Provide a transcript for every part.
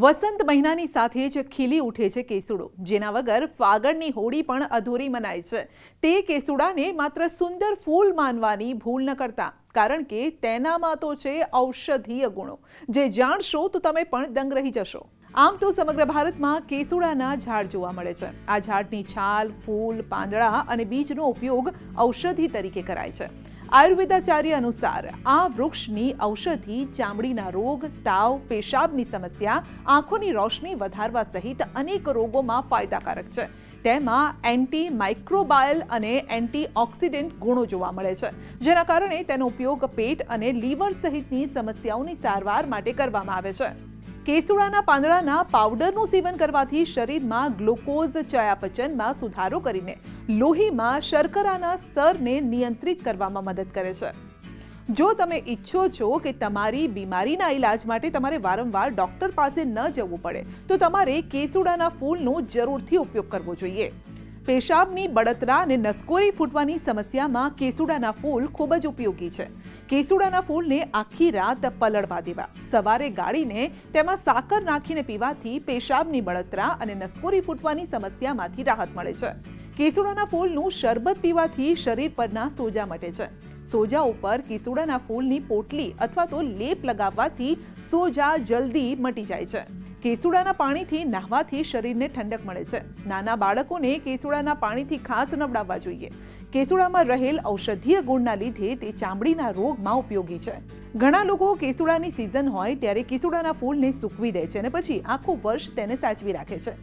વસંત મહિનાની સાથે જ ખીલી ઉઠે છે કેસુડો, જેના વગર ફાગણની હોળી પણ અધૂરી મનાય છે. તે કેસુડાને માત્ર સુંદર ફૂલ માનવાની ભૂલ ન કરતા, કારણ કે તેનામાં તો છે ઔષધીય ગુણો, જે જાણશો તો તમે પણ દંગ રહી જશો. આમ તો સમગ્ર ભારતમાં કેસુડાના ઝાડ જોવા મળે છે. આ ઝાડની છાલ, ફૂલ, પાંદડા અને બીજનો ઉપયોગ ઔષધિ તરીકે કરાય છે. આયુર્વેદાચાર્ય અનુસાર આ વૃક્ષની ઔષધિ ચામડીના રોગ, તાવ, પેશાબની સમસ્યા, આંખોની રોશની વધારવા સહિત અનેક રોગોમાં ફાયદાકારક છે. તેમાં એન્ટી માઇક્રોબાયલ અને એન્ટીઓક્સિડન્ટ ગુણો જોવા મળે છે, જેના કારણે તેનો ઉપયોગ પેટ અને લીવર સહિતની સમસ્યાઓની સારવાર માટે કરવામાં આવે છે. કેસુડાના પાંદડાના પાવડરનું સેવન કરવાથી શરીરમાં ગ્લુકોઝ ચયાપચયમાં સુધારો કરીને લોહીમાં શર્કરાના સ્તરને નિયંત્રિત કરવામાં મદદ કરે છે. જો તમે ઈચ્છો છો કે તમારી બીમારીના ઈલાજ માટે તમારે વારંવાર ડૉક્ટર પાસે ન જવું પડે, તો તમારે કેસુડાના ફૂલનો જરૂરથી ઉપયોગ કરવો જોઈએ. પેશાબની બળતરા અને નસકોરી ફૂટવાની સમસ્યામાં કેસુડાના ફૂલ ખૂબ જ ઉપયોગી છે. કેસુડાના ફૂલને આખી રાત પલળવા દેવા, સવારે ગાળીને તેમાં સાકર નાખીને પીવાથી પેશાબની બળતરા અને નસકોરી ફૂટવાની સમસ્યામાંથી રાહત મળે છે. કેસુડાના ફૂલનું શરબત પીવાથી શરીર પરના સોજા મટે છે. સોજા ઉપર કેસુડાના ફૂલની પોટલી અથવા તો લેપ લગાવવાથી સોજા જલ્દી મટી જાય છે. કેસુડાના પાણીથી નહાવાથી શરીરને ઠંડક મળે છે. નાના બાળકોને કેસુડાના પાણીથી ખાસ નવડાવવા જોઈએ. કેસુડામાં રહેલ ઔષધીય ગુણના લીધે તે ચામડીના રોગમાં ઉપયોગી છે. ઘણા લોકો કેસુડાની સિઝન હોય ત્યારે કેસુડાના ફૂલને સૂકવી દે છે અને પછી આખું વર્ષ તેને સાચવી રાખે છે.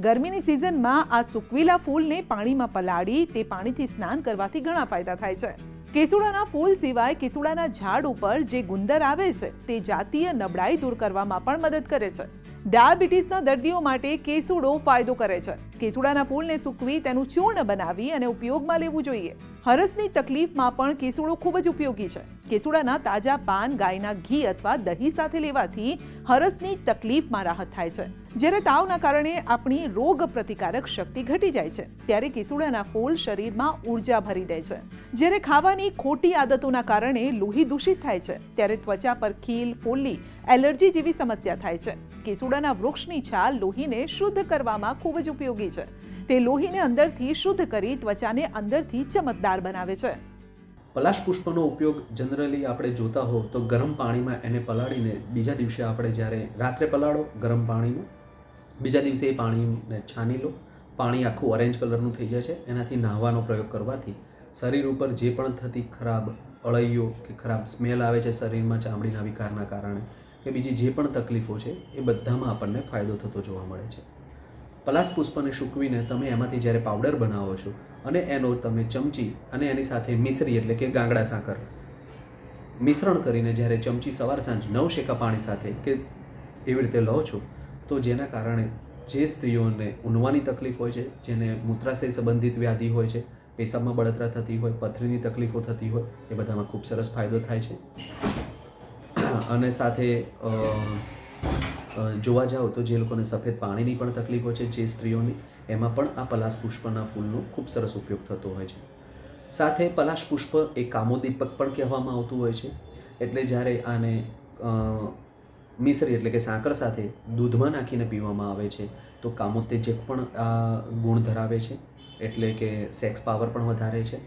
ગરમીની સિઝનમાં આ સૂકવેલા ફૂલને પાણીમાં પલાળી તે પાણીથી સ્નાન કરવાથી ઘણા ફાયદા થાય છે. કેસુડાના ફૂલ સિવાય કેસુડાના ઝાડ ઉપર જે ગુંદર આવે છે તે જાતીય નબળાઈ દૂર કરવામાં પણ મદદ કરે છે. ડાયાબિટીસના દર્દીઓ માટે કેસુડો ફાયદો કરે છે. કેસુડાના ફૂલને સૂકવી તેનું ચૂર્ણ બનાવી અને ઉપયોગમાં લેવું જોઈએ. હરસની તકલીફમાં પણ કેસુડો ખૂબ જ ઉપયોગી છે. કેસુડાના તાજા પાન ગાયના ઘી અથવા દહીં સાથે લેવાથી હરસની તકલીફમાં રાહત થાય છે. જ્યારે તાવના કારણે આપણી રોગ પ્રતિકારક શક્તિ ઘટી જાય છે, ત્યારે કેસુડાના ફૂલ શરીરમાં ઉર્જા ભરી દે છે. જ્યારે ખાવાની ખોટી આદતોના કારણે લોહી દૂષિત થાય છે, ત્યારે ત્વચા પર ખીલ, ફોલ્લી, એલર્જી જેવી સમસ્યા થાય છે. કેસુડાના વૃક્ષની છાલ લોહીને શુદ્ધ કરવામાં ખૂબ જ ઉપયોગી છે. તે લોહીને અંદરથી શુદ્ધ કરી ત્વચાને અંદરથી ચમકદાર બનાવે છે. પલાશ પુષ્પનો ઉપયોગ જનરલી આપણે જોતા હો તો ગરમ પાણીમાં એને પલાળીને બીજા દિવસે આપણે જ્યારે રાત્રે પલાળો ગરમ પાણીમાં, બીજા દિવસે એ પાણીને છાની લો, પાણી આખું ઓરેન્જ કલરનું થઈ જાય છે. એનાથી નહાવાનો પ્રયોગ કરવાથી શરીર ઉપર જે પણ થતી ખરાબ અળૈયો કે ખરાબ સ્મેલ આવે છે શરીરમાં ચામડીના વિકારના કારણે કે બીજી જે પણ તકલીફો છે એ બધામાં આપણને ફાયદો થતો જોવા મળે છે. પલાશ પુષ્પને સૂકવીને તમે એમાંથી જ્યારે પાવડર બનાવો છો અને એનો તમે ચમચી અને એની સાથે મિશ્રી એટલે કે ગાંગડા સાકર મિશ્રણ કરીને જ્યારે ચમચી સવાર સાંજ 9 શેકા પાણી સાથે કે એવી રીતે લો છો, તો જેના કારણે જે સ્ત્રીઓને ઊનવાની તકલીફ હોય છે, જેને મૂત્રાશય સંબંધિત વ્યાધિ હોય છે, પેશાબમાં બળતરા થતી હોય, પથરીની તકલીફો થતી હોય, એ બધામાં ખૂબ સરસ ફાયદો થાય છે. અને સાથે જોવા જાઓ તો જે લોકોને સફેદ પાણીની પણ તકલીફ હોય છે, જે સ્ત્રીઓની, એમાં પણ આ પલાશ પુષ્પના ફૂલનો ખૂબ સરસ ઉપયોગ થતો હોય છે. સાથે પલાશ પુષ્પ એ કામોદીપક પણ કહેવામાં આવતું હોય છે. એટલે જ્યારે આને મિશ્રી એટલે કે સાકર સાથે દૂધમાં નાખીને પીવામાં આવે છે તો કામોત્તેજક પણ ગુણ ધરાવે છે, એટલે કે સેક્સ પાવર પણ વધારે છે.